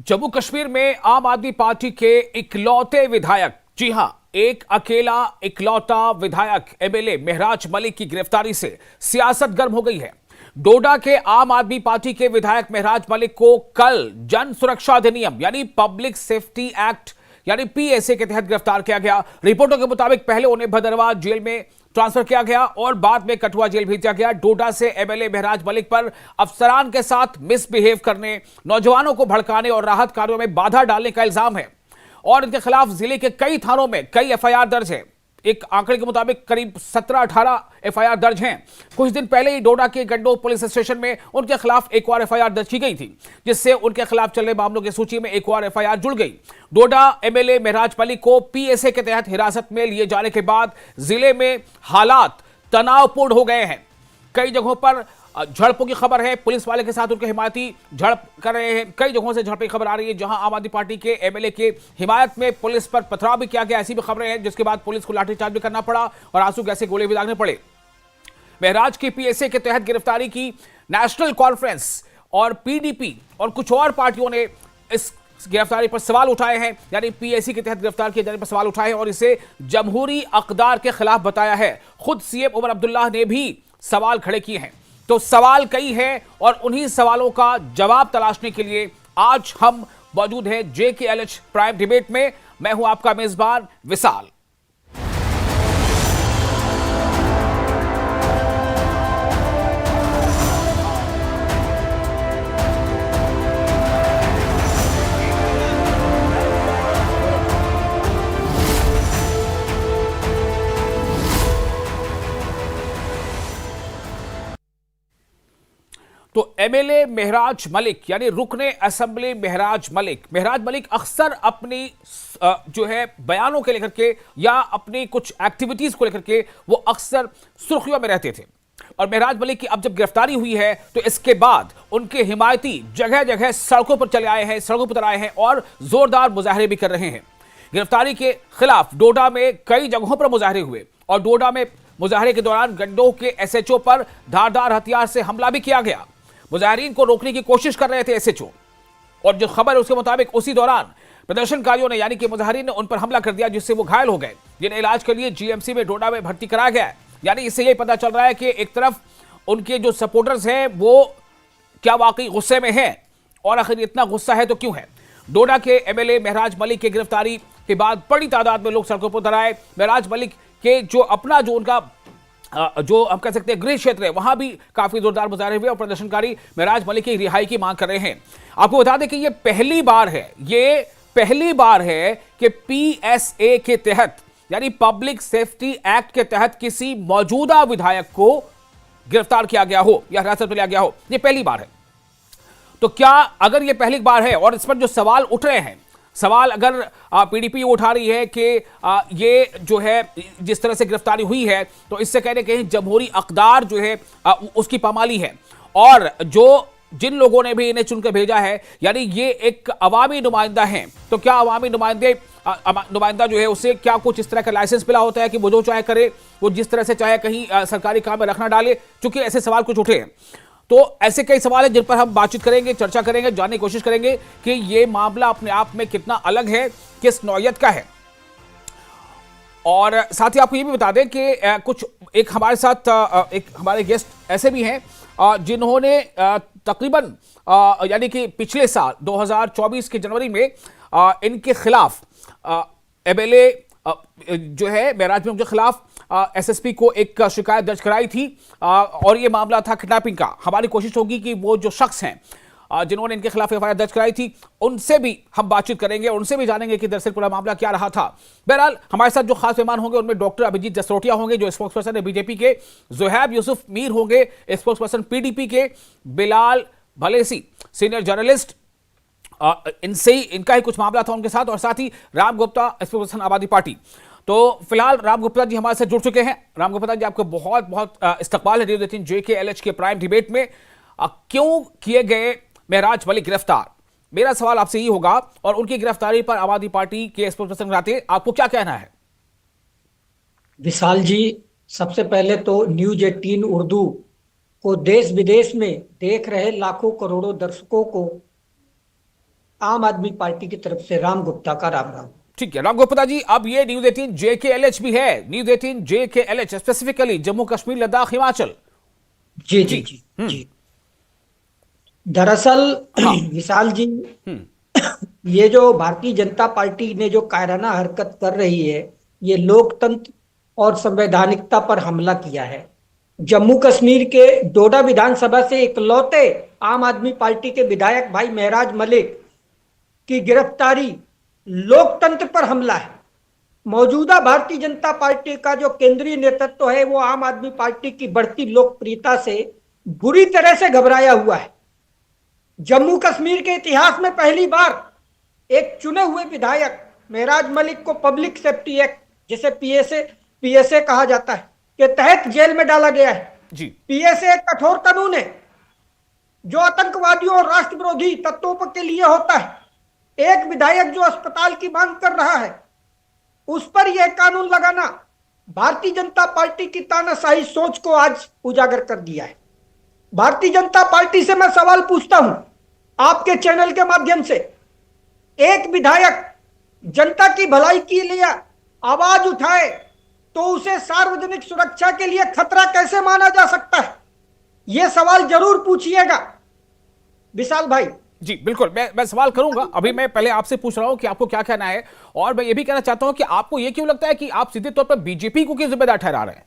जम्मू कश्मीर में आम आदमी पार्टी के इकलौते विधायक, जी हां, एक अकेला इकलौता विधायक एमएलए महराज मलिक की गिरफ्तारी से सियासत गर्म हो गई है। डोडा के आम आदमी पार्टी के विधायक महराज मलिक को कल जन सुरक्षा अधिनियम यानी पब्लिक सेफ्टी एक्ट यानी पीएसए के तहत गिरफ्तार किया गया। रिपोर्टों के मुताबिक पहले उन्हें भदरवा जेल में ट्रांसफर किया गया और बाद में कठुआ जेल भेजा गया। डोडा से एमएलए महराज मलिक पर अफसरान के साथ मिसबिहेव करने, नौजवानों को भड़काने और राहत कार्यों में बाधा डालने का इल्जाम है और इनके खिलाफ जिले के कई थानों में कई एफआईआर दर्ज है। एक आंकड़े के मुताबिक करीब 17-18 एफआईआर दर्ज हैं। कुछ दिन पहले ही डोडा के गंडो पुलिस स्टेशन में उनके खिलाफ एक और एफआईआर दर्ज की गई थी, जिससे उनके खिलाफ चलने मामलों की सूची में एक और एफआईआर जुड़ गई। डोडा एमएलए महराज मलिक को पीएसए के तहत हिरासत में लिए जाने के बाद जिले में हालात तनावपूर्ण हो गए हैं। कई जगहों पर झड़पों की खबर है, पुलिस वाले के साथ उनके हिमायती झड़प कर रहे हैं। कई जगहों से झड़प की खबर आ रही है जहां आम आदमी पार्टी के एमएलए के हिमायत में पुलिस पर पथराव भी किया गया, ऐसी भी खबरें हैं, जिसके बाद पुलिस को लाठीचार्ज भी करना पड़ा और आंसू गैस के गोले भी दागने पड़े। महराज की पीएसए के तहत गिरफ्तारी की नेशनल कॉन्फ्रेंस और पीडीपी और कुछ और पार्टियों ने इस गिरफ्तारी पर सवाल उठाए हैं, यानी पीएससी के तहत गिरफ्तार किए जाने पर सवाल उठाए हैं और इसे जमहूरी अक़दार के खिलाफ बताया है। खुद सीएम उमर अब्दुल्लाह ने भी सवाल खड़े किए हैं। तो सवाल कई हैं और उन्हीं सवालों का जवाब तलाशने के लिए आज हम मौजूद हैं JKLH प्राइम डिबेट में। मैं हूं आपका मेजबान विशाल। तो एमएलए महराज मलिक यानी रुकने असेंबली महराज मलिक अक्सर अपनी जो है बयानों के लेकर के या अपनी कुछ एक्टिविटीज को लेकर के वो अक्सर सुर्खियों में रहते थे। और महराज मलिक की अब जब गिरफ्तारी हुई है तो इसके बाद उनके हिमायती जगह जगह सड़कों पर चले आए हैं, सड़कों पर आए हैं और जोरदार मुजाहरे भी कर रहे हैं। गिरफ्तारी के खिलाफ डोडा में कई जगहों पर मुजाहरे हुए और डोडा में मुजाहरे के दौरान गंडोह के एसएचओ पर धारदार हथियार से हमला भी किया गया। मुजाहिरीन को रोकने की कोशिश कर रहे थे एसएचओ और जो खबर है उसके मुताबिक उसी दौरान प्रदर्शनकारियों ने यानी कि मुजाहिरीन ने उन पर हमला कर दिया, जिससे वो घायल हो गए, जिन्हें इलाज के लिए जीएमसी में डोडा में भर्ती कराया गया है। यानी इससे यही पता चल रहा है कि एक तरफ उनके जो सपोर्टर्स हैं वो क्या वाकई गुस्से में हैं और आखिर इतना गुस्सा है तो क्यों है। डोडा के एमएलए महराज मलिक की गिरफ्तारी के बाद बड़ी तादाद में लोग सड़कों पर उतर आए। महराज मलिक के जो उनका जो हम कह सकते हैं गृह क्षेत्र है, वहां भी काफी जोरदार मुजाहरे हुए और प्रदर्शनकारी महराज मलिक की रिहाई की मांग कर रहे हैं। आपको बता दें कि ये पहली बार है कि पीएसए के तहत यानी पब्लिक सेफ्टी एक्ट के तहत किसी मौजूदा विधायक को गिरफ्तार किया गया हो या हिरासत में लिया गया हो। यह पहली बार है। तो क्या अगर यह पहली बार है और इस पर जो सवाल उठ रहे हैं, सवाल अगर पीडीपी उठा रही है कि ये जो है जिस तरह से गिरफ्तारी हुई है तो इससे कह रहे कहीं जमहूरी अक़दार जो है उसकी पामाली है और जो जिन लोगों ने भी इन्हें चुनकर भेजा है यानी ये एक अवामी नुमाइंदा है, तो क्या अवामी नुमाइंदा जो है उसे क्या कुछ इस तरह का लाइसेंस मिला होता है कि वो जो चाहे करे, वो जिस तरह से चाहे कहीं सरकारी काम में रखना डाले। चूंकि ऐसे सवाल कुछ उठे हैं तो ऐसे कई सवाल हैं जिन पर हम बातचीत करेंगे, चर्चा करेंगे, जानने की कोशिश करेंगे कि ये मामला अपने आप में कितना अलग है, किस नौयत का है। और साथ ही आपको ये भी बता दें कि कुछ एक हमारे साथ एक हमारे गेस्ट ऐसे भी हैं जिन्होंने तकरीबन यानी कि पिछले साल 2024 के जनवरी में इनके खिलाफ एमएलए जो है महराज मलिक के खिलाफ एसएसपी को एक शिकायत दर्ज कराई थी और यह मामला था किडनैपिंग का। हमारी कोशिश होगी कि वो जो शख्स हैं जिन्होंने इनके खिलाफ एफआईआर दर्ज कराई थी उनसे भी हम बातचीत करेंगे, उनसे भी जानेंगे कि दरअसल पूरा मामला क्या रहा था। बहरहाल हमारे साथ जो खास मेहमान होंगे उनमें डॉक्टर अभिजीत जसरोटिया होंगे जो स्पोक्स पर्सन है बीजेपी के, ज़ुहैब यूसुफ मीर होंगे स्पोक्स पर्सन पीडीपी के, बिलाल भलेसी सीनियर जर्नलिस्ट, इनसे ही इनका ही कुछ मामला था उनके साथ, और साथ ही राम गुप्ता स्पोक्स पर्सन आम आदमी पार्टी। तो फिलहाल राम गुप्ता जी हमारे साथ जुड़ चुके हैं। राम गुप्ता जी आपको बहुत बहुत इस्तकबाल है न्यूज़ 18 JKLH के प्राइम डिबेट में। क्यों किए गए महराज मलिक गिरफ्तार, मेरा सवाल आपसे ही होगा, और उनकी गिरफ्तारी पर आम आदमी पार्टी के स्पोक्सपर्सन नाते आपको क्या कहना है। विशाल जी, सबसे पहले तो न्यूज़ 18 उर्दू को देश विदेश में देख रहे लाखों करोड़ों दर्शकों को आम आदमी पार्टी की तरफ से राम गुप्ता का राम राम। ठीक है राम गुप्ता जी, अब ये न्यूज 18 JKLH भी है, news 18 JKLH specifically Jammu Kashmir Ladakh Himachal. जी जी जी। जी जी। दरअसल हाँ। विशाल जी, हम्म। ये जो भारतीय जनता पार्टी ने जो कायराना हरकत कर रही है, ये लोकतंत्र और संवैधानिकता पर हमला किया है। जम्मू कश्मीर के डोडा विधानसभा से इकलौते आम आदमी पार्टी के विधायक भाई महराज मलिक की गिरफ्तारी लोकतंत्र पर हमला है। मौजूदा भारतीय जनता पार्टी का जो केंद्रीय नेतृत्व है, वो आम आदमी पार्टी की बढ़ती लोकप्रियता से बुरी तरह से घबराया हुआ है। जम्मू कश्मीर के इतिहास में पहली बार एक चुने हुए विधायक महराज मलिक को पब्लिक सेफ्टी एक्ट, जिसे पीएसए कहा जाता है, के तहत जेल में डाला गया है। जी। पीएसए एक कठोर कानून है जो आतंकवादियों और राष्ट्र विरोधी तत्वों के लिए होता है। एक विधायक जो अस्पताल की मांग कर रहा है, उस पर यह कानून लगाना भारतीय जनता पार्टी की तानाशाही सोच को आज उजागर कर दिया है। भारतीय जनता पार्टी से मैं सवाल पूछता हूं आपके चैनल के माध्यम से, एक विधायक जनता की भलाई के लिए आवाज उठाए तो उसे सार्वजनिक सुरक्षा के लिए खतरा कैसे माना जा सकता है? यह सवाल जरूर पूछिएगा विशाल भाई। जी बिल्कुल, मैं सवाल करूंगा। अभी मैं पहले आपसे पूछ रहा हूं कि आपको क्या कहना है, और मैं ये भी कहना चाहता हूं कि आपको ये क्यों लगता है कि आप सीधे तौर पर बीजेपी को क्यों जिम्मेदार ठहरा रहे हैं?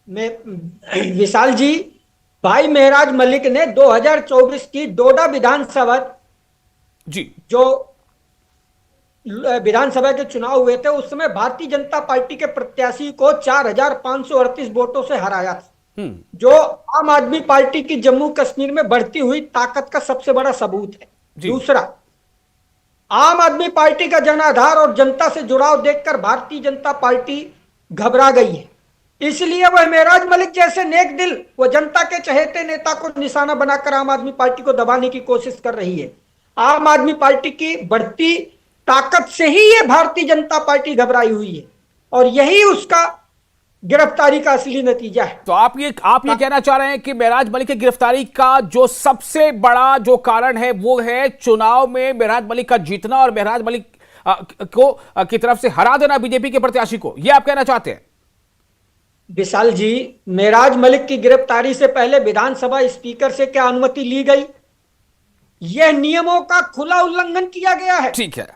मैं विशाल जी, भाई महराज मलिक ने 2024 की डोडा विधानसभा, जी, जो विधानसभा के चुनाव हुए थे, उस समय भारतीय जनता पार्टी के प्रत्याशी को 4,538 वोटों से हराया था, जो आम आदमी पार्टी की जम्मू कश्मीर में बढ़ती हुई ताकत का सबसे बड़ा सबूत है। दूसरा, आम आदमी पार्टी का जनाधार और जनता से जुड़ाव देखकर भारतीय जनता पार्टी घबरा गई है। इसलिए वह महराज मलिक जैसे नेक दिल, वो जनता के चहेते नेता को निशाना बनाकर आम आदमी पार्टी को दबाने की कोशिश कर रही है। आम आदमी पार्टी की बढ़ती ताकत से ही ये भारतीय जनता पार्टी घबराई हुई है, और यही उसका गिरफ्तारी का असली नतीजा है। तो आप ये कहना चाह रहे हैं कि महराज मलिक की गिरफ्तारी का जो सबसे बड़ा जो कारण है वो है चुनाव में महराज मलिक का जीतना और महराज मलिक को की तरफ से हरा देना बीजेपी के प्रत्याशी को, ये आप कहना चाहते हैं? विशाल जी, महराज मलिक की गिरफ्तारी से पहले विधानसभा स्पीकर से क्या अनुमति ली गई? यह नियमों का खुला उल्लंघन किया गया है। ठीक है।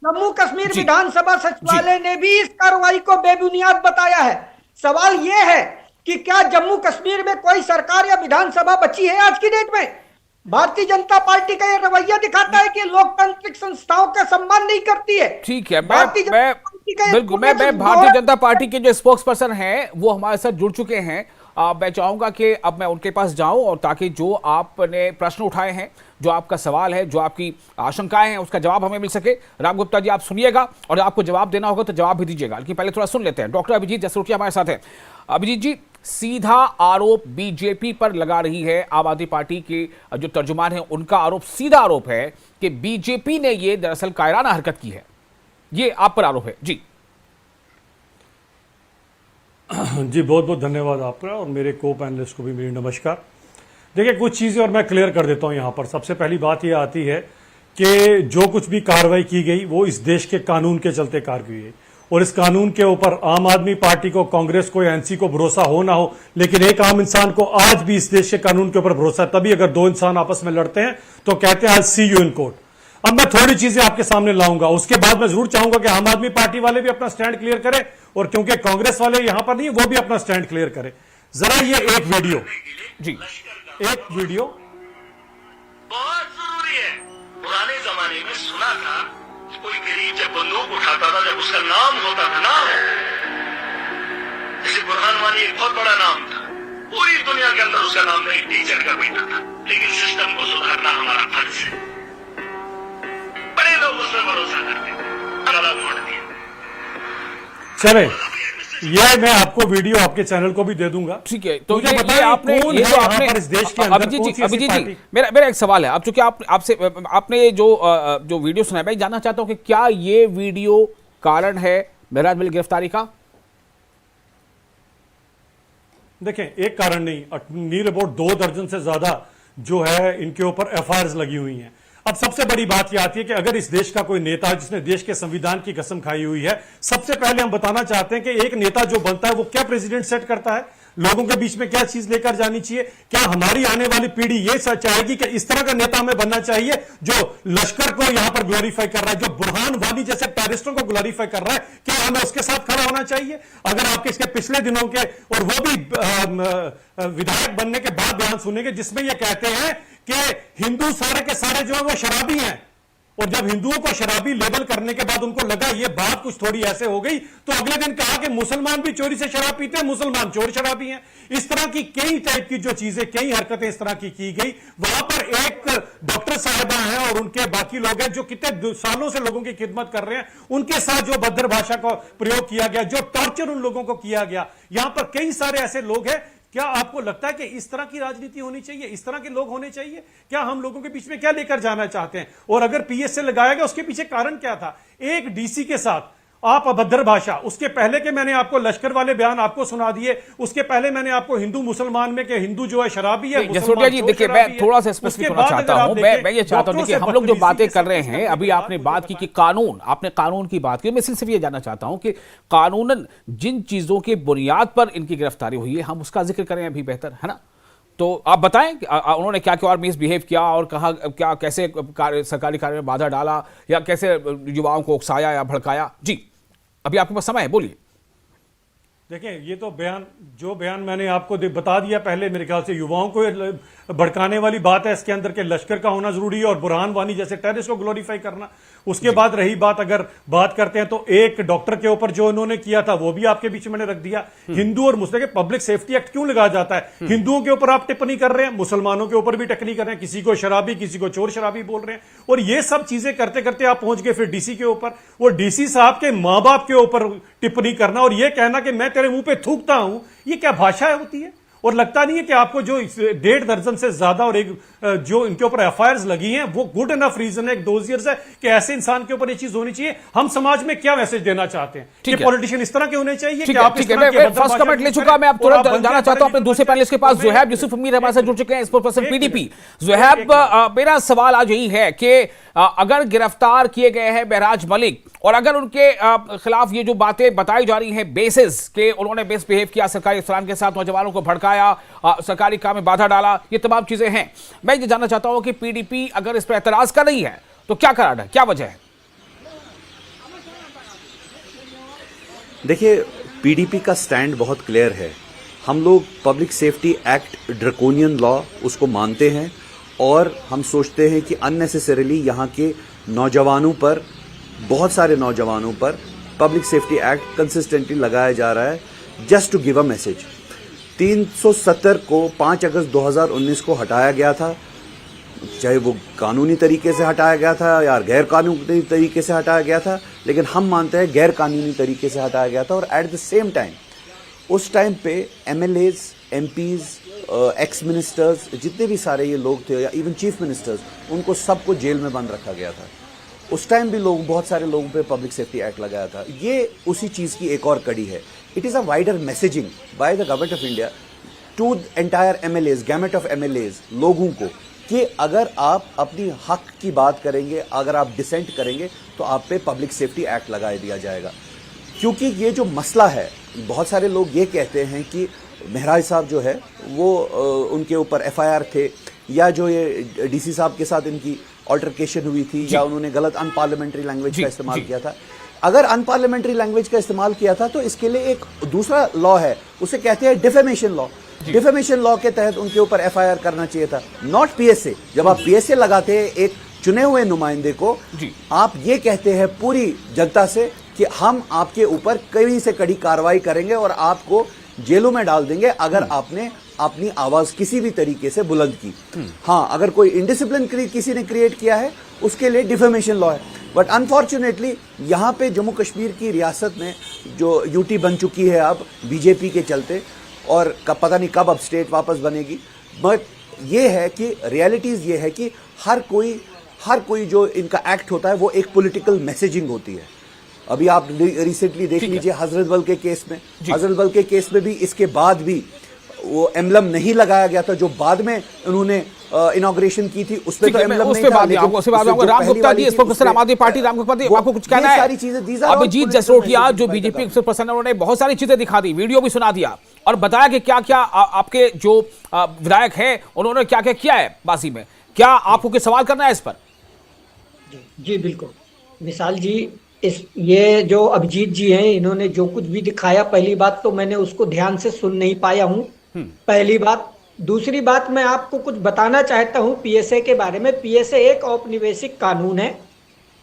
जम्मू कश्मीर विधानसभा सचिवालय ने भी इस कार्रवाई को बेबुनियाद बताया है। सवाल यह है कि क्या जम्मू कश्मीर में कोई सरकार या विधानसभा बची है आज की डेट में? भारतीय जनता पार्टी का यह रवैया दिखाता है कि लोकतांत्रिक संस्थाओं का सम्मान नहीं करती है। ठीक है, बिल्कुल, मैं भारतीय जनता पार्टी के जो स्पोक्स पर्सन हैं वो हमारे साथ जुड़ चुके हैं। मैं चाहूंगा कि अब मैं उनके पास जाऊं, और ताकि जो आपने प्रश्न उठाए हैं, जो आपका सवाल है, जो आपकी आशंकाएं हैं, उसका जवाब हमें मिल सके। राम गुप्ता जी, आप सुनिएगा, और आपको जवाब देना होगा तो जवाब भी दीजिएगा, लेकिन पहले थोड़ा सुन लेते हैं। डॉक्टर अभिजीत जसरोटिया हमारे साथ हैं। अभिजीत जी, सीधा आरोप बीजेपी पर लगा रही है आम आदमी पार्टी के जो तर्जुमान है, उनका आरोप, सीधा आरोप है कि बीजेपी ने ये दरअसल कायराना हरकत की है। ये आप पर आरोप है। जी जी, बहुत बहुत धन्यवाद आपका, और मेरे को पैनलिस्ट को भी मेरी नमस्कार। देखिए, कुछ चीज़ें और मैं क्लियर कर देता हूं यहाँ पर। सबसे पहली बात ये आती है कि जो कुछ भी कार्रवाई की गई वो इस देश के कानून के चलते कार्रवाई हुई, और इस कानून के ऊपर आम आदमी पार्टी को, कांग्रेस को या एनसी को भरोसा हो ना हो, लेकिन एक आम इंसान को आज भी इस देश के कानून के ऊपर भरोसा है। तभी अगर दो इंसान आपस में लड़ते हैं तो कहते हैं आई सी यू इन कोर्ट। अब मैं थोड़ी चीजें आपके सामने लाऊंगा, उसके बाद मैं जरूर चाहूंगा कि आम आदमी पार्टी वाले भी अपना स्टैंड क्लियर करें, और क्योंकि कांग्रेस वाले यहां पर नहीं, वो भी अपना स्टैंड क्लियर करें। जरा ये एक वीडियो, जी, एक वीडियो बहुत जरूरी है। पुराने जमाने में सुना था, कोई गरीब जब बंदूक उठाता था, जब उसका नाम होता था, नाम जैसे बुरहान वानी एक बहुत बड़ा नाम था, पूरी दुनिया के अंदर उसका नाम नहीं, टीचर का बेटा था। लेकिन सिस्टम को सुधारना हमारा फर्ज है। बड़े लोग उस पर भरोसा करते हैं, गलत वोट दिए। चले, ये मैं आपको वीडियो आपके चैनल को भी दे दूंगा। ठीक है। तो मुझे ये बताइए आपने कौन ये है जो यहाँ आपने पर इस देश के अंदर, अभिजीत कौन जी, सी ऐसी अभिजीत जी, पार्टी? मेरा एक सवाल है। अब चूंकि आपसे आपने जो वीडियो सुना है, मैं जानना चाहता हूं कि क्या ये वीडियो कारण है महराज मलिक गिरफ्तारी का? देखें, एक कारण नहीं, नियर अबाउट 2 दर्जन से ज्यादा जो है इनके ऊपर एफआईआर लगी हुई हैं। अब सबसे बड़ी बात यह आती है कि अगर इस देश का कोई नेता है जिसने देश के संविधान की कसम खाई हुई है, सबसे पहले हम बताना चाहते हैं कि एक नेता जो बनता है वो क्या प्रेसिडेंट सेट करता है, लोगों के बीच में क्या चीज लेकर जानी चाहिए। क्या हमारी आने वाली पीढ़ी ये चाहेगी कि इस तरह का नेता हमें बनना चाहिए जो लश्कर को यहां पर ग्लोरीफाई कर रहा है, जो बुरहान वानी जैसे टेररिस्टों को ग्लोरीफाई कर रहा है, क्या हमें उसके साथ खड़ा होना चाहिए? अगर आपके इसके पिछले दिनों के और वो भी विधायक बनने के बाद बयान सुनेंगे जिसमें ये कहते हैं कि हिंदू सारे के सारे जो है वो शराबी हैं, और जब हिंदुओं को शराबी लेबल करने के बाद उनको लगा ये बात कुछ थोड़ी ऐसे हो गई, तो अगले दिन कहा कि मुसलमान भी चोरी से शराब पीते हैं, मुसलमान चोर शराबी हैं। इस तरह की कई टाइप की जो चीजें, कई हरकतें इस तरह की गई। वहां पर एक डॉक्टर साहिबा हैं और उनके बाकी लोग हैं जो कितने सालों से लोगों की खिदमत कर रहे हैं, उनके साथ जो भद्र भाषा का प्रयोग किया गया, जो टॉर्चर उन लोगों को किया गया, यहां पर कई सारे ऐसे लोग हैं। क्या आपको लगता है कि इस तरह की राजनीति होनी चाहिए, इस तरह के लोग होने चाहिए? क्या हम लोगों के बीच में क्या लेकर जाना चाहते हैं? और अगर पीएस से लगाया गया उसके पीछे कारण क्या था? एक डीसी के साथ आप अभद्र भाषा, उसके पहले के मैंने आपको लश्कर वाले बयान आपको सुना दिए, उसके पहले मैंने आपको हिंदू मुसलमान में कि हिंदू जो है शराबी है, जसरोटिया जी देखिए, मैं थोड़ा सा स्पेसिफिक होना चाहता हूं। मैं ये चाहता हूं कि हम लोग जो बातें कर रहे हैं, अभी आपने बात की कि कानून, आपने कानून की बात की, मैं सिर्फ ये जानना चाहता हूं कि कानूनन जिन चीजों की बुनियाद पर इनकी गिरफ्तारी हुई है, हम उसका जिक्र करें अभी बेहतर है ना। तो आप बताएं कि उन्होंने क्या क्या और मिसबिहेव किया और कहा क्या, कैसे सरकारी कार्य में बाधा डाला या कैसे युवाओं को उकसाया या भड़काया। जी अभी आपके पास समय है, बोलिए। देखिए, ये तो बयान मैंने आपको बता दिया पहले। मेरे ख्याल से युवाओं को भड़काने वाली बात है इसके अंदर के लश्कर का होना जरूरी है और बुरहान वानी जैसे टेररिस्ट को ग्लोरीफाई करना। उसके बाद रही बात, अगर बात करते हैं तो एक डॉक्टर के ऊपर जो उन्होंने किया था वो भी आपके बीच में मैंने रख दिया। हिंदू और मुस्लिम के पब्लिक सेफ्टी एक्ट क्यों लगाया जाता है? हिंदुओं के ऊपर आप टिप्पणी कर रहे हैं, मुसलमानों के ऊपर भी टिप्पणी कर रहे हैं, किसी को शराबी किसी को चोर शराबी बोल रहे हैं, और ये सब चीजें करते करते आप पहुंच गए फिर डीसी के ऊपर। वो डीसी साहब के मां बाप के ऊपर टिप्पणी करना और ये कहना कि मैं तेरे मुंह पे थूकता हूं, ये क्या भाषा होती है? और लगता नहीं है कि आपको जो 1.5 दर्जन से ज्यादा और एक जो इनके ऊपर एफआईआर लगी हैं वो गुड इनफ रीजन है, एक डोजियर्स है कि ऐसे इंसान के ऊपर ये चीज होनी चाहिए। हम समाज में क्या मैसेज देना चाहते हैं कि पॉलिटिशियन इस तरह के होने चाहिए कि आप इस तरह के फर्स्ट कमेंट ले चुका, मैं अब तुरंत जाना चाहता हूं अपने दूसरे पैनलिस्ट के पास। ज़ुहैब यूसुफ अमीर हमारे साथ जुड़ चुके हैं, स्पोक्सपर्सन पीडीपी। ज़ुहैब, मेरा सवाल आज यही है कि अगर गिरफ्तार किए गए हैं महराज मलिक और अगर उनके खिलाफ ये जो बातें बताई जा रही हैं बेसिस के उन्होंने मिसबिहेव किया, सरकारी अफसरान के साथ नौजवानों को भड़काया, सरकारी काम में बाधा डाला, ये तमाम चीजें हैं, मैं ये जानना चाहता हूं कि पीडीपी अगर इस पर एतराज कर रही है तो क्या कारण है, क्या वजह है? देखिए, पीडीपी का स्टैंड बहुत क्लियर है। हम लोग public safety act draconian law उसको मानते हैं और हम सोचते हैं कि अननेसेसरीली यहाँ के नौजवानों पर, बहुत सारे नौजवानों पर पब्लिक सेफ्टी एक्ट कंसिस्टेंटली लगाया जा रहा है just to give a message. 370 को 5 अगस्त 2019 को हटाया गया था, चाहे वो कानूनी तरीके से हटाया गया था या गैर कानूनी तरीके से हटाया गया था, लेकिन हम मानते हैं गैर कानूनी तरीके से हटाया गया था। और एट द सेम टाइम उस टाइम पे एमएलएज, एमपीज, एक्स मिनिस्टर्स, जितने भी सारे ये लोग थे या इवन चीफ मिनिस्टर्स, उनको सबको जेल में बंद रखा गया था। उस टाइम भी लोग, बहुत सारे लोगों पे पब्लिक सेफ्टी एक्ट लगाया था। ये उसी चीज़ की एक और कड़ी है। It is a wider messaging by the government of India to entire MLAs, gamut of MLAs, लोगों को, कि अगर आप अपनी हक की बात करेंगे, अगर आप डिसेंट करेंगे तो आप पे पब्लिक सेफ्टी एक्ट लगा दिया जाएगा। क्योंकि ये जो मसला है, बहुत सारे लोग ये कहते हैं कि महराज साहब जो है वो उनके ऊपर एफआईआर थे, या जो ये डीसी साहब के साथ इनकी ऑल्टरकेशन हुई थी, या उन्होंने गलत अनपार्लियामेंट्री लैंग्वेज का इस्तेमाल किया था। अगर अनपार्लियामेंट्री लैंग्वेज का इस्तेमाल किया था तो इसके लिए एक दूसरा लॉ है, उसे कहते हैं डिफेमेशन लॉ। डिफेमेशन लॉ के तहत उनके ऊपर एफआईआर करना चाहिए था, नॉट पीएसए। जब आप पीएसए लगाते हैं एक चुने हुए नुमाइंदे को, आप ये कहते हैं पूरी जनता से कि हम आपके ऊपर कड़ी से कड़ी कार्रवाई करेंगे और आपको जेलों में डाल देंगे अगर आपने अपनी आवाज किसी भी तरीके से बुलंद की। हाँ, अगर कोई इंडिसिप्लिन किसी ने क्रिएट किया है उसके लिए डिफेमेशन लॉ है। बट अनफॉर्चुनेटली यहाँ पे जम्मू कश्मीर की रियासत में जो यूटी बन चुकी है अब बीजेपी के चलते, और पता नहीं कब अब स्टेट वापस बनेगी, बट ये है कि रियलिटीज ये है कि हर कोई जो इनका एक्ट होता है वो एक पॉलिटिकल मैसेजिंग होती है। अभी आप रिसेंटली देख लीजिए हजरत बल के केस में, हजरत बल के केस में भी इसके बाद भी वो एम्बलम नहीं लगाया गया था जो बाद में उन्होंने इनॉग्रेशन की थी, उस पे तो एम्बलम उस नहीं पे था, बात लेकिन आपको, राम गुप्ता जी, स्पोक्सपर्सन आम आदमी पार्टी, राम गुप्ता जी, आपको कुछ कहना है? सारी चीजें दीज आर अभिजीत जसरोटिया जो बीजेपी स्पोक्सपर्सन, उन्होंने बहुत सारी चीजें दिखा दी, वीडियो भी सुना दिया और बताया कि क्या क्या आपके जो विधायक हैं उन्होंने क्या क्या किया है बाजी में। क्या आपको कुछ सवाल करना है इस पर? जी बिल्कुल विशाल जी, ये जो अभिजीत जी हैं, इन्होंने जो कुछ भी दिखाया, पहली बात तो मैंने उसको ध्यान से सुन नहीं पाया हूं, पहली बात। दूसरी बात, मैं आपको कुछ बताना चाहता हूं पीएसए के बारे में। पीएसए एक औपनिवेशिक कानून है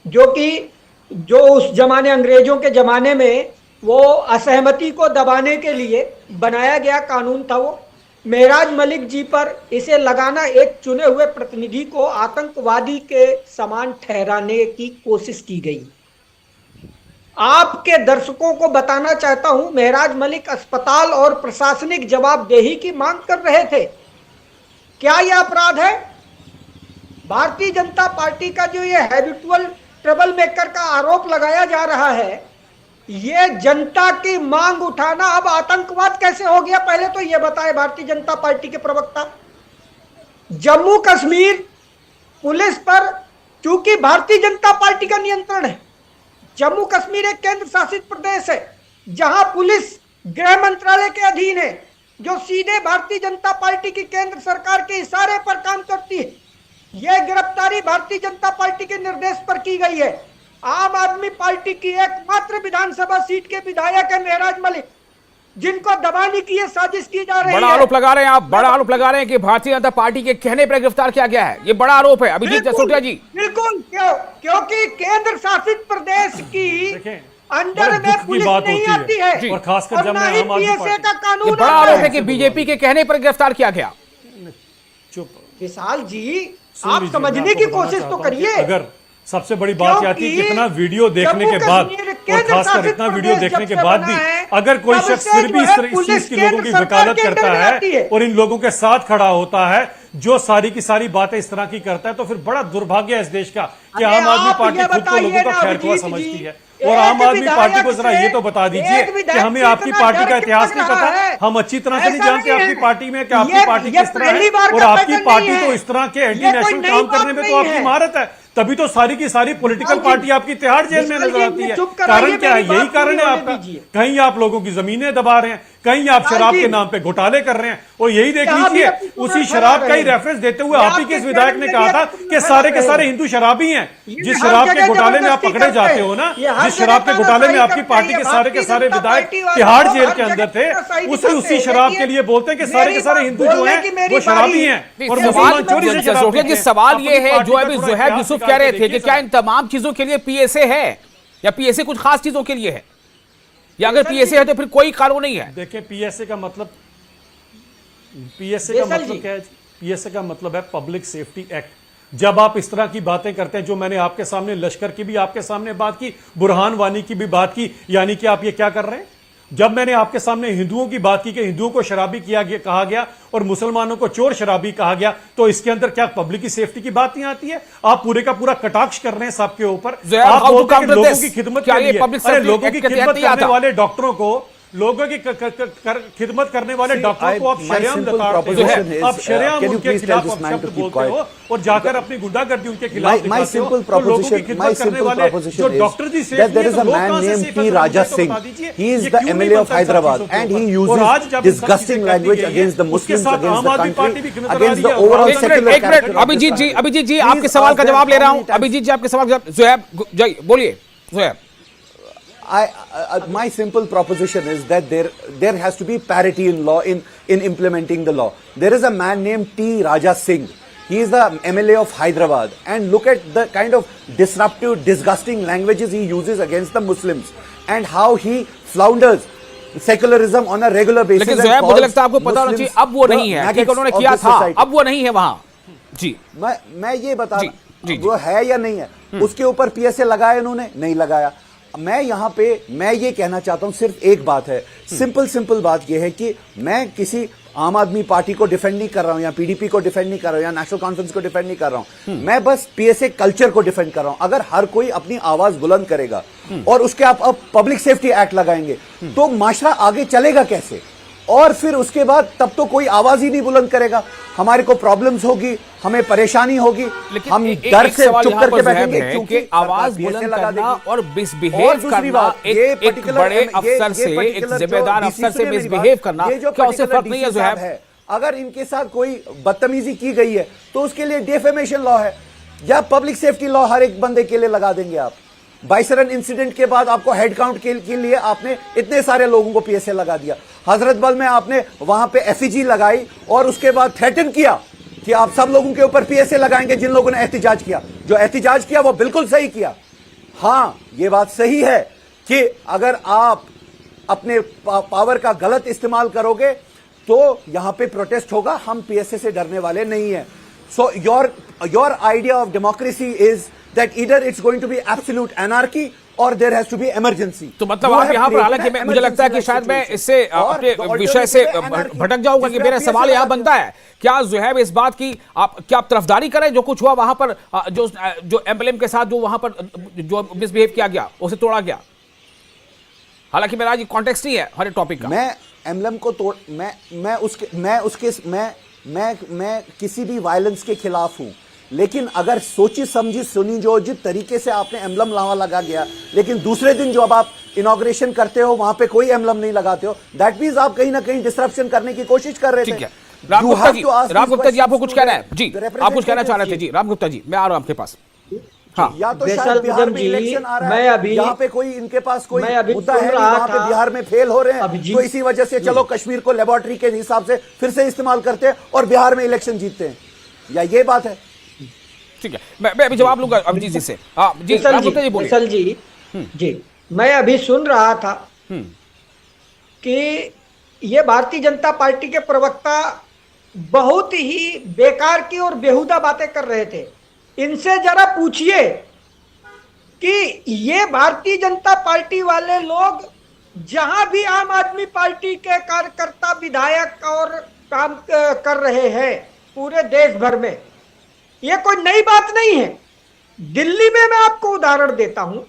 जो उस जमाने, अंग्रेजों के जमाने में, वो असहमति को दबाने के लिए बनाया गया कानून था। वो मेहराज मलिक जी पर इसे लगाना एक चुने हुए प्रतिनिधि को आतंकवादी के समान ठहराने की कोशिश की गई। आपके दर्शकों को बताना चाहता हूं, मेहराज मलिक अस्पताल और प्रशासनिक जवाबदेही की मांग कर रहे थे। क्या यह अपराध है? भारतीय जनता पार्टी का जो ये हैबिचुअल ट्रबल मेकर का आरोप लगाया जा रहा है, ये जनता की मांग उठाना अब आतंकवाद कैसे हो गया? पहले तो ये बताए भारतीय जनता पार्टी के प्रवक्ता। जम्मू कश्मीर पुलिस पर चूंकि भारतीय जनता पार्टी का नियंत्रण है, जम्मू कश्मीर एक केंद्र शासित प्रदेश है जहां पुलिस गृह मंत्रालय के अधीन है, जो सीधे भारतीय जनता पार्टी की केंद्र सरकार के इशारे पर काम करती है। यह गिरफ्तारी भारतीय जनता पार्टी के निर्देश पर की गई है। आम आदमी पार्टी की एकमात्र विधानसभा सीट के विधायक है मेहराज मलिक, जिनको दबाने की यह साजिश की जा रही है। बड़ा आरोप लगा रहे हैं आप, बड़ा आरोप लगा रहे हैं कि भारतीय जनता पार्टी के कहने पर गिरफ्तार किया गया है। ये बड़ा आरोप है अभिजीत जसरोटिया जी। बिल्कुल, क्योंकि केंद्र शासित प्रदेश की अंडर बड़े में दुख की पुलिस बात नहीं होती आती है, है, और खासकर जब ना मैं ही आम आदमी पीएसए पार्टी- का ये कानून बड़ा आता आरोप है। है कि बीजेपी के कहने पर गिरफ्तार किया गया। चुप विशाल जी, सुन आप लीजिए, समझने मैं की आपको बताना कोशिश तो चाहता हूं कि करिए। अगर सबसे बड़ी बात यह आती है कि इतना वीडियो देखने के बाद, और खासकर इतना वीडियो देखने के बाद भी अगर कोई शख्स फिर भी इस चीज की लोगों की वकालत करता है और इन लोगों के साथ खड़ा होता है जो सारी की सारी बातें इस तरह की करता है, तो फिर बड़ा दुर्भाग्य है इस देश का कि आम आदमी पार्टी खुद को लोगों का खैरख्वाह समझती है। और आम आदमी पार्टी को जरा ये तो बता दीजिए कि हमें आपकी पार्टी का इतिहास नहीं पता, हम अच्छी तरह से नहीं जानते आपकी पार्टी में कि आपकी पार्टी किस तरह है, और आपकी पार्टी तो इस तरह के एंटी नेशनल काम करने में तो आपकी महारत है, तभी तो सारी की सारी पॉलिटिकल पार्टी आपकी तिहाड़ जेल में नजर आती है। कारण क्या है? यही कारण है आपका। कहीं आप लोगों की जमीनें दबा रहे हैं, कहीं आप शराब के नाम पे घोटाले कर रहे हैं, और यही देख लीजिए उसी शराब का ही रेफरेंस देते हुए आप ही के इस विधायक ने कहा था कि सारे के सारे हिंदू शराबी हैं। जिस शराब के घोटाले में आप पकड़े जाते हो ना, जिस शराब के घोटाले में आपकी पार्टी के सारे विधायक तिहाड़ जेल के अंदर थे, उसी शराब के लिए बोलते हैं कि सारे के सारे हिंदू जो हैं वो शराबी हैं और मुसलमान चोरी से शराब पीते हैं। सवाल ये है जो अभी ज़ुहैब यूसुफ कह रहे थे कि क्या इन तमाम चीजों के लिए पीएसए है या पीएसए कुछ खास चीजों के लिए है, या अगर पीएसए है तो फिर कोई कानून नहीं है? देखिए पीएसए का मतलब क्या है? पीएसए का मतलब है पब्लिक सेफ्टी एक्ट। जब आप इस तरह की बातें करते हैं, जो मैंने आपके सामने लश्कर की भी आपके सामने बात की, बुरहान वानी की भी बात की, यानी कि आप ये क्या कर रहे हैं? जब मैंने आपके सामने हिंदुओं की बात की कि हिंदुओं को शराबी कहा गया और मुसलमानों को चोर शराबी कहा गया, तो इसके अंदर क्या पब्लिक की सेफ्टी की बात नहीं आती है? आप पूरे का पूरा कटाक्ष कर रहे हैं सबके ऊपर। आप बोलते हैं कि लोगों की खिदमत के लिए, अरे लोगों की खिदमत करने वाले डॉक्टरों को, लोगों की खिदमत करने वाले डॉक्टरों को आप शरेआम बताते हो, आप शरेआम उनके खिलाफ आप शब्द बोलते हो और जाकर अपनी गुंडागर्दी उनके खिलाफ दिखाते हो। तो लोगों की खिदमत करने वाले जो डॉक्टर जी से there is a man named T. Raja Singh. He is the MLA of Hyderabad and he uses disgusting language against the Muslims, against the country, against the overall secular character. Abhijit जी आपके सवाल का जवाब ले रहा हूं। अभिजीत जी आपके सवाल का जवाब, ज़ुहैब बोलिए। Zuhaib, my simple proposition is that there has to be parity in law in implementing the law. There is a man named T. Raja Singh. He is the MLA of Hyderabad, and look at the kind of disruptive, disgusting languages he uses against the Muslims and how he flounders secularism on a regular basis. लेकिन ज़ुहैब, मुझे लगता है आपको पता होना चाहिए अब वो नहीं है, ठीक उन्होंने किया था, अब वो नहीं है वहां। जी, मैं ये बता रहा, वो है या नहीं है, उसके ऊपर पीएसए लगाया इन्होंने, नहीं लगाया। मैं यहां पे मैं ये कहना चाहता हूं, सिर्फ एक बात है, सिंपल बात ये है कि मैं किसी आम आदमी पार्टी को डिफेंड नहीं कर रहा हूं, या पीडीपी को डिफेंड नहीं कर रहा हूं, या नेशनल कॉन्फ्रेंस को डिफेंड नहीं कर रहा हूं, मैं बस पीएसए कल्चर को डिफेंड कर रहा हूं। अगर हर कोई अपनी आवाज बुलंद करेगा और उसके आप अब पब्लिक सेफ्टी एक्ट लगाएंगे, तो माशरा आगे चलेगा कैसे? और फिर उसके बाद तब तो कोई आवाज ही नहीं बुलंद करेगा। हमारे को प्रॉब्लम्स होगी, हमें परेशानी होगी, हम डर से चुप करके बैठेंगे क्योंकि आवाज बुलंद करना और मिसबिहेव करना एक बड़े अफसर से, एक जिम्मेदार अफसर से मिसबिहेव करना, क्या उससे फर्क नहीं है ज़ुहैब? अगर इनके साथ कोई बदतमीजी की गई है तो उसके लिए डिफेमेशन लॉ है या पब्लिक सेफ्टी लॉ हर एक बंदे के लिए लगा देंगे आप। बाइसरन इंसिडेंट के बाद आपको हेड काउंट के लिए आपने इतने सारे लोगों को पीएसए लगा दिया। हजरतबल में आपने वहां पे एफईजी लगाई और उसके बाद थ्रेटन किया कि आप सब लोगों के ऊपर पीएसए लगाएंगे जिन लोगों ने एहतिजाज किया। जो एहतिजाज किया वो बिल्कुल सही किया। हां, ये बात सही है कि अगर आप अपने पावर का गलत इस्तेमाल करोगे तो यहां पे प्रोटेस्ट होगा। हम पीएसए से डरने वाले नहीं है। So your idea of democracy is that either it's going to be absolute anarchy or there has to be emergency। तो मतलब आप यहाँ पर, हालांकि मुझे लगता है कि शायद मैं इससे अपने विषय से भटक जाऊंगा कि मेरा सवाल यहाँ बनता है, क्या ज़ुहैब इस बात की क्या आप तरफदारी करें जो कुछ हुआ वहां पर, जो एमएलएम के साथ जो वहां पर जो मिसबिहेव किया गया, उसे तोड़ा गया? हालांकि मेरा आज कॉन्टेक्स्ट नहीं है हर टॉपिक का। मैं एमएलएम को तोड़ मैं किसी भी वायलेंस के खिलाफ हूं, लेकिन अगर सोची समझी सुनी जो जिस तरीके से आपने एम्बलम लावा लगा गया, लेकिन दूसरे दिन जब आप इनॉग्रेशन करते हो वहां पे कोई एम्बलम नहीं लगाते हो, दैट मींस आप कहीं ना कहीं डिसरप्शन करने की कोशिश कर रहे थे। ठीक है, राम गुप्ता जी आपको कुछ कहना है? जी, आप कुछ कहना चाह रहे थे? जी राम गुप्ता जी, मैं आ रहा हूं आपके पास। हाँ, या तो शायद बिहार में इलेक्शन आ रहा है, यहाँ पे कोई इनके पास कोई मुद्दा है, वहां पे बिहार में फेल हो रहे हैं, तो इसी वजह से चलो कश्मीर को लेबोरेटरी के हिसाब से फिर से इस्तेमाल करते हैं और बिहार में इलेक्शन जीतते हैं, या ये बात है? ठीक है, मैं अभी जवाब लूंगा अभिजीत जी से। जी जी बोलिए। जी, मैं अभी सुन रहा था कि ये भारतीय जनता पार्टी के प्रवक्ता बहुत ही बेकार की और बेहुदा बातें कर रहे थे। इनसे जरा पूछिए कि ये भारतीय जनता पार्टी वाले लोग जहां भी आम आदमी पार्टी के कार्यकर्ता, विधायक और काम कर रहे हैं पूरे देश भर में, ये कोई नई बात नहीं है। दिल्ली में मैं आपको उदाहरण देता हूं,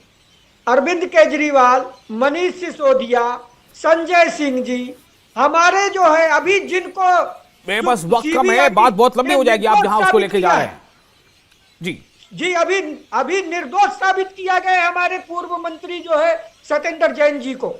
अरविंद केजरीवाल, मनीष सिसोदिया, संजय सिंह जी, हमारे जो है अभी जिनको मेरे पास वक्त कम है, बात बहुत लंबी हो जाएगी, आप जहां उसको लेके जा रहे हैं। जी अभी निर्दोष साबित किया गया हमारे पूर्व मंत्री जो है सत्येंद्र जैन जी को।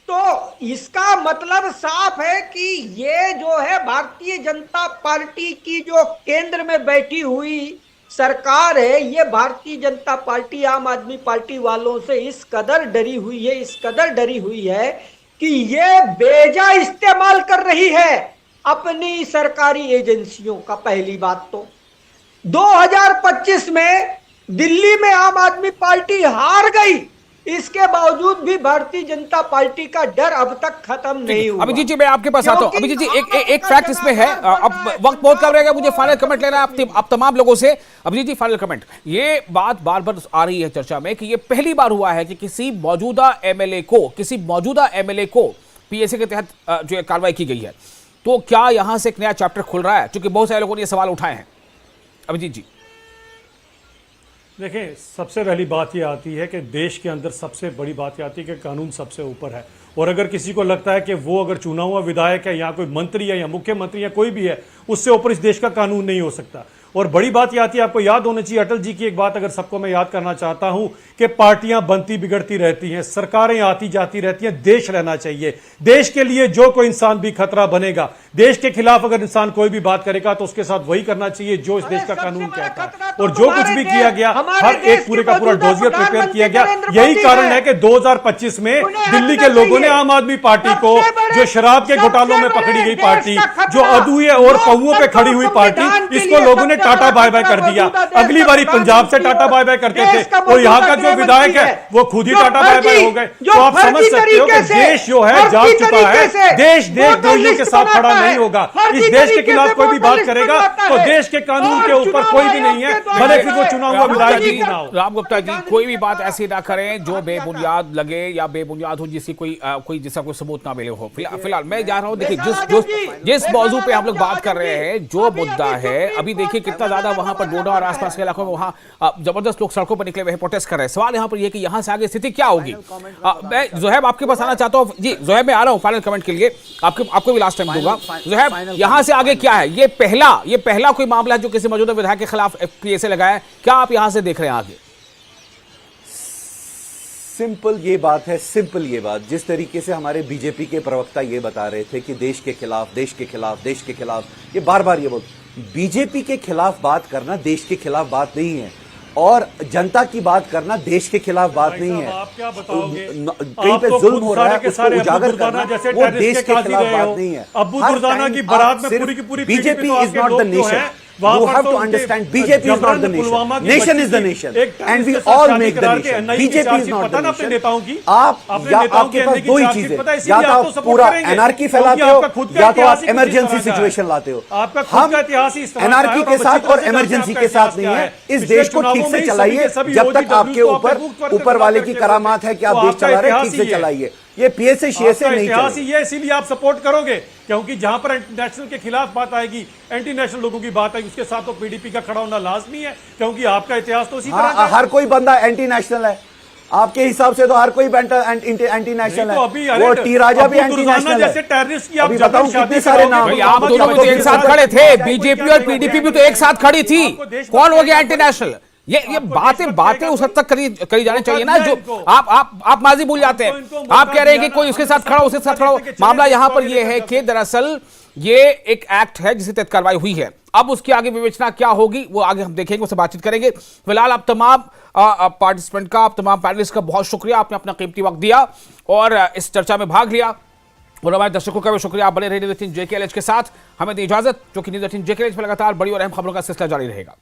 तो इसका मतलब साफ है कि ये जो है भारतीय जनता पार्टी की जो केंद्र में बैठी हुई सरकार है, ये भारतीय जनता पार्टी आम आदमी पार्टी वालों से इस कदर डरी हुई है कि ये बेजा इस्तेमाल कर रही है अपनी सरकारी एजेंसियों का। पहली बात तो 2025 में दिल्ली में आम आदमी पार्टी हार गई, इसके बावजूद भी भारतीय जनता पार्टी का डर अब तक खत्म नहीं हुआ। अभिजीत जी, मैं आपके पास आता हूं। अभिजीत जी, एक फैक्ट इसमें है, अब वक्त बहुत कम रहेगा, मुझे फाइनल कमेंट लेना है आप तमाम लोगों से। अभिजीत जी, फाइनल कमेंट। ये बात बार बार आ रही है चर्चा में कि ये पहली बार हुआ है कि किसी मौजूदा एमएलए को पीएसए के तहत जो कार्रवाई की गई है, तो क्या यहां से एक नया चैप्टर खुल रहा है? क्योंकि बहुत सारे लोगों ने ये सवाल उठाए हैं। अभिजीत जी, देखिए, सबसे पहली बात यह आती है कि देश के अंदर सबसे बड़ी बात यह आती है कि कानून सबसे ऊपर है, और अगर किसी को लगता है कि वो अगर चुना हुआ विधायक है या कोई मंत्री है या मुख्यमंत्री या कोई भी है, उससे ऊपर इस देश का कानून नहीं हो सकता। और बड़ी बात यह आती है, आपको याद होना चाहिए अटल जी की एक बात अगर सबको मैं याद करना चाहता हूं कि पार्टियां बनती बिगड़ती रहती हैं, सरकारें आती जाती रहती हैं, देश रहना चाहिए। देश के लिए जो कोई इंसान भी खतरा बनेगा, देश के खिलाफ अगर इंसान कोई भी बात करेगा तो उसके साथ वही करना चाहिए जो इस देश का कानून कहता है। और जो कुछ भी किया गया, हर एक पूरे का पूरा डोजियर प्रिपेयर किया गया। यही कारण है कि 2025 में दिल्ली के लोगों ने आम आदमी पार्टी को, जो शराब के घोटालों में पकड़ी गई पार्टी, जो अधूए और पहुओं पे खड़ी हुई पार्टी, इसको लोगों ने टाटा बाय बाय कर दिया। अगली बारी पंजाब से टाटा बाय बाय करते थे, और यहाँ का जो विधायक है वो खुद ही टाटा बाय बाय हो गए। तो आप समझ सकते हो कि देश जो है जाग चुका है, देश देशद्रोहियों के साथ खड़ा नहीं होगा। फर्जी इस देश के तरीके खिलाफ से कोई भी वोटर बात लिस्ट करेगा बनाता तो है। देश के कानून और के ऊपर चुनाव कोई भी नहीं है, आयोग के भले द्वारा फिर वो चुना हुआ विधायक ही ना हो। राम गुप्ता जी, कोई भी बात ऐसी ना करें जो बेबुनियाद लगे या बेबुनियाद हो, जिसकी कोई जिसका कोई सबूत ना मिले हो। फिलहाल मैं जा रहा हूं। देखिए, जिस मौजू पे हम लोग बात कर रहे हैं, जो मुद्दा है, अभी देखिए कितना ज्यादा वहां पर डोडा और आसपास के इलाकों में वहां जबरदस्त लोग सड़कों पर निकले हुए हैं, प्रोटेस्ट कर रहे हैं। सवाल यहां पर यह कि यहां से आगे स्थिति क्या होगी। मैं जोहेब आपके पास आना चाहता हूं। जी जोहेब, मैं आ रहा हूं फाइनल कमेंट के लिए, आपको भी लास्ट टाइम दूंगा। जोहेब, यहां से आगे क्या है? ये पहला कोई मामला है जो किसी मौजूदा विधायक के खिलाफ पीएसए लगाया है, क्या आप यहां से देख रहे हैं आगे? सिंपल ये बात जिस तरीके से हमारे बीजेपी के प्रवक्ता ये बता रहे थे कि देश के खिलाफ, ये बार बार ये बोल, बीजेपी के खिलाफ बात करना देश के खिलाफ बात नहीं है, और जनता की बात करना देश के खिलाफ बात नहीं है। आप क्या बताओगे? कहीं पे जुल्म हो रहा है, उसको उजागर करना वो देश के खिलाफ बात नहीं है। अब्बू दुर्दाना की बारात में पूरी की पूरी BJP is not the nation. You have to understand, BJP is not the nation. Nation is the nation, and we all make the nation. BJP is not the nation. आपके पास दो ही चीजें, या तो आप पूरा एनआरकी फैलाते हो, या तो आप इमरजेंसी सिचुएशन लाते हो। हम एनआरकी के साथ और इमरजेंसी के साथ नहीं है। इस देश को ठीक से चलाइए। जब तक आपके ऊपर वाले की करामात है कि आप देश चला रहे हैं, ठीक से चलाइए। ये पीएसए शीएसए नहीं चलेगा। ये इसीलिए आप सपोर्ट करोगे, क्योंकि जहां पर नेशनल के खिलाफ बात आएगी, एंटी नेशनल लोगों की बात आएगी, उसके साथ तो पीडीपी का खड़ा होना लाजमी है, क्योंकि आपका इतिहास तो इसी तरह का है। हर कोई बंदा एंटी नेशनल है आपके हिसाब से, तो हर कोई एंटी नेशनल है। वो टी राजा भी एंटी नेशनल है। जैसे टेररिस्ट की आप अभी बताऊं कितने सारे नाम। आप दोनों भी तो एक साथ खड़े थे, बीजेपी और पीडीपी भी तो एक साथ खड़ी थी, कौन हो गया एंटी नेशनल? ये बातें उस हद तक करी जानी चाहिए ना, जो आप माजी भूल जाते हैं। आप कह रहे हैं कि कोई उसके साथ खड़ा, उसके साथ खड़ा। मामला यहां पर यह है कि दरअसल ये एक एक्ट है जिसे तहत कार्रवाई हुई है। अब उसकी आगे विवेचना क्या होगी वो आगे हम देखेंगे, उससे बातचीत करेंगे। फिलहाल आप तमाम पार्टिसिपेंट का, आप तमाम पैनलिस्ट का बहुत शुक्रिया, आपने अपना कीमती वक्त दिया और इस चर्चा में भाग लिया। और हमारे दर्शकों का भी शुक्रिया, आप बने रहे न्यूज़ 18 JKLH के साथ। हमें दी इजाजत, जो कि न्यूज़ 18 JKLH पर लगातार बड़ी और अहम खबरों का सिलसिला जारी रहेगा।